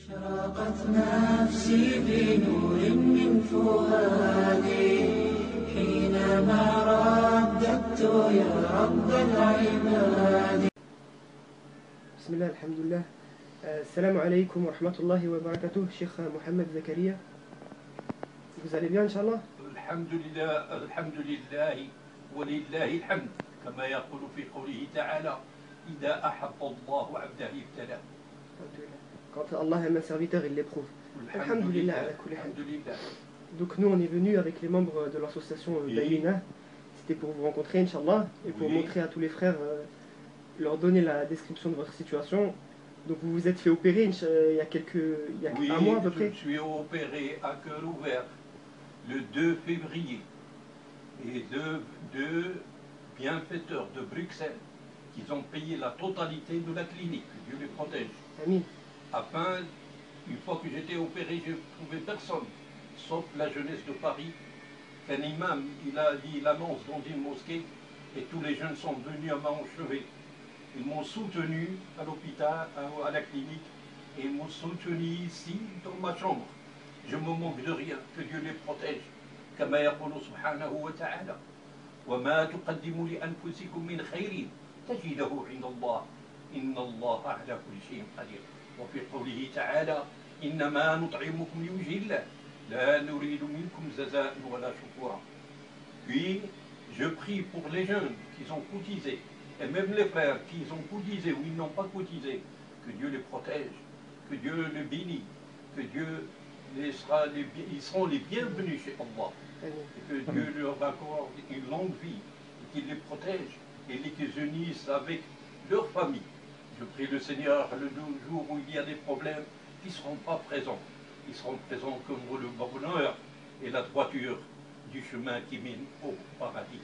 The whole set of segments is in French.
أشرقت نفسي بنور من فؤادي حينما رددت يا رب العباد. بسم الله الحمد لله. السلام عليكم ورحمة الله وبركاته. Cheikh Mohamed Zakaria, vous allez bien Inch'Allah? الحمد لله ولله الحمد كما يقول في قوله تعالى إذا أحب الله عبده ابتلاه. Quand Allah aime un serviteur, il l'éprouve. Alhamdulillah ala kulli hal. Alhamdulillah. Donc nous on est venus avec les membres de l'association Bayyina. C'était pour vous rencontrer Inch'Allah et pour montrer à tous les frères, leur donner la description de votre situation. Donc vous vous êtes fait opérer il y a un mois à peu près. Je suis opéré à cœur ouvert le 2 février et deux bienfaiteurs de Bruxelles qui ont payé la totalité de la clinique, Dieu les protège. Amin. Afin, une fois que j'étais opéré, je ne trouvais personne, sauf la jeunesse de Paris, qu'un imam, il annonce dans une mosquée et tous les jeunes sont venus à m'enchever. Ils m'ont soutenu à l'hôpital, à la clinique, et ils m'ont soutenu ici, dans ma chambre. Je me manque de rien, que Dieu les protège. كما يقول سبحانه وتعالى وما تقدموا لأنفسكم من خير تجده عند الله إن الله على كل شيء قدير. وفي قوله تعالى إنما نطعمكم لوجه الله لا نريد منكم جزاء ولا شكورا. Puis je prie pour les jeunes qui ont cotisé et même les frères qui ont cotisé ou ils n'ont pas cotisé, que Dieu les protège, que Dieu les bénit, que Dieu ils seront les bienvenus chez Allah et que Dieu leur accorde une longue vie et qu'il les protège et les unisse avec leur famille. Je prie le Seigneur le jour où il y a des problèmes, ils ne seront pas présents. Ils seront présents comme le bonheur et la droiture du chemin qui mène au paradis.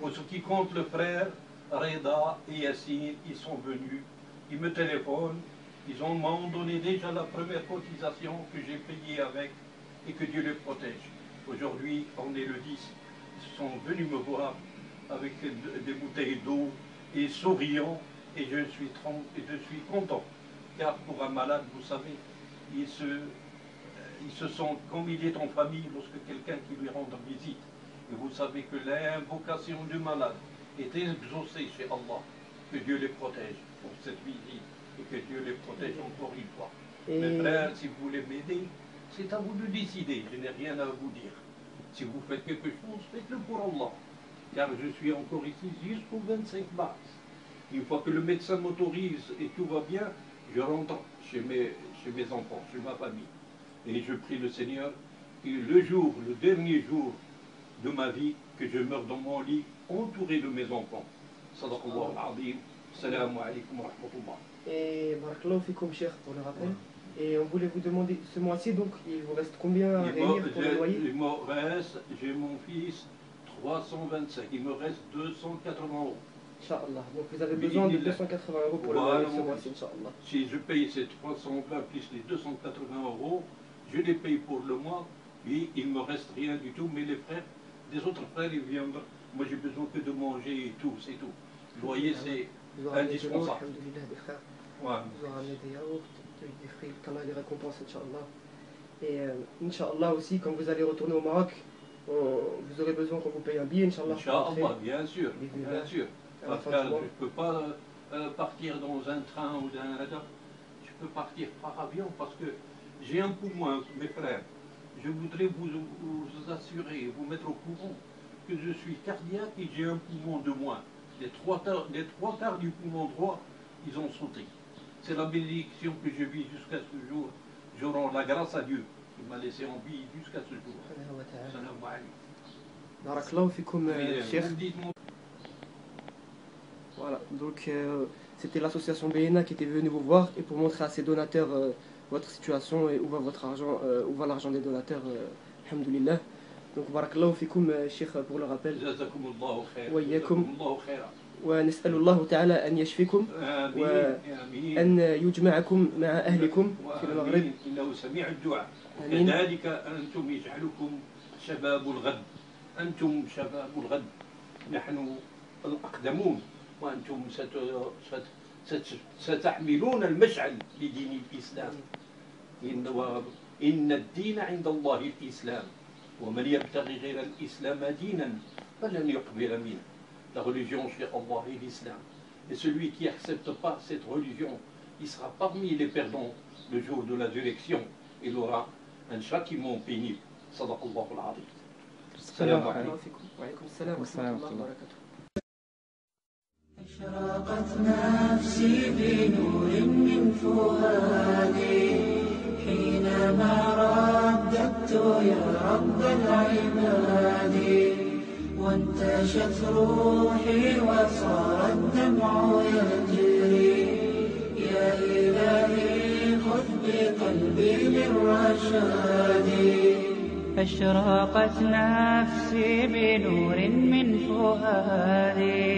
Pour ce qui compte, le frère Reda et Yassine, ils sont venus, ils me téléphonent, ils m'ont donné déjà la première cotisation que j'ai payée avec et que Dieu les protège. Aujourd'hui, on est le 10, ils sont venus me voir avec des bouteilles d'eau et souriant, et je suis content, car pour un malade, vous savez, il se sent comme il est en famille lorsque quelqu'un qui lui rend visite. Et vous savez que l'invocation du malade est exaucée chez Allah, que Dieu les protège pour cette visite et que Dieu les protège encore une fois. Mes frères, si vous voulez m'aider, c'est à vous de décider, je n'ai rien à vous dire. Si vous faites quelque chose, faites-le pour Allah. Car je suis encore ici jusqu'au 25 mars. Une fois que le médecin m'autorise et tout va bien, je rentre chez mes enfants, chez ma famille. Et je prie le Seigneur que le dernier jour de ma vie, que je meure dans mon lit, entouré de mes enfants. Sadaqallahu al-azim. Salam alaykum wa rahmatullah. Et barakallahu fikoum Cheikh pour le rappel. Et on voulait vous demander, ce mois-ci, donc, il vous reste combien à réunir pour le loyer? Il me reste, j'ai mon fils, 325, il me reste 280 €. Inch'Allah. Donc vous avez besoin de 280 € pour le loyer ce mois-ci, Inch'Allah. Si je paye ces 320 plus les 280 €, je les paye pour le mois, et il ne me reste rien du tout, mais les frères, des autres frères, ils viendront. Moi, j'ai besoin que de manger et tout, c'est tout. Le loyer, c'est indispensable. Des frères. Ouais. Vous aurez amené des yaourts, des fruits, qu'Allah les récompense, Inch'Allah. Et Inch'Allah aussi, quand vous allez retourner au Maroc, vous aurez besoin qu'on vous paye un billet, Inch'Allah. Inch'Allah, bien sûr, bien sûr. Parce que je ne peux pas partir dans un train ou d'un radar. Je peux partir par avion parce que j'ai un poumon, mes frères. Je voudrais vous assurer, vous mettre au courant que je suis cardiaque et j'ai un poumon de moins. Les trois quarts du poumon droit, ils ont sauté. C'est la bénédiction que je vis jusqu'à ce jour. Je rends la grâce à Dieu qui m'a laissé en vie jusqu'à ce jour. Salam alaykum. Barakallahu fikoum Cheikh. Voilà, donc c'était l'association Bayyina qui était venue vous voir et pour montrer à ses donateurs votre situation et où va votre argent, où va l'argent des donateurs, alhamdoulilah. Donc barakallahu fikoum Cheikh pour le rappel. Jazakumullahu khair. Wa ونسأل الله تعالى أن يشفيكم وأن يجمعكم مع أهلكم في المغرب. إنه سميع الدعاء. كذلك أنتم يجعلكم شباب الغد. أنتم شباب الغد. نحن الأقدمون وأنتم ستحملون المشعل لدين الإسلام. إن الدين عند الله الإسلام ومن يبتغي غير الإسلام دينا فلن يقبل منه. La religion chez Allah est l'islam. Et celui qui n'accepte pas cette religion, il sera parmi les perdants le jour de la résurrection. Il aura un châtiment pénible. Sadaqallahu al-azim. Assalamu alaykum. Wa alaykum assalam wa rahmatullahi wa barakatuh. أشرقت نفسي بنور من فؤادي حينما رددت يا رب العباد وانتشت روحي وصار الدمع يجري يا إلهي خذ بقلبي للرشاد أشرقت نفسي بنور من فؤادي